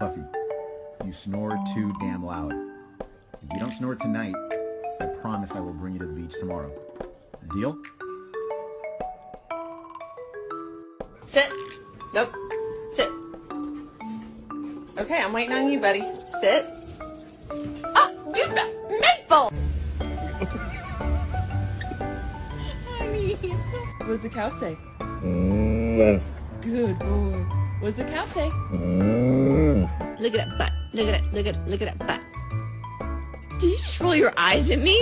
Buffy, you snore too damn loud. If you don't snore tonight, I promise I will bring you to the beach tomorrow. Deal? Sit. Nope. Sit. Okay, I'm waiting on you, buddy. Sit. Oh, you Maple! Honey, what does the cow say? Good boy. What does the cow say? Look at that butt. Look at that. Look at that butt. Did you just roll your eyes at me?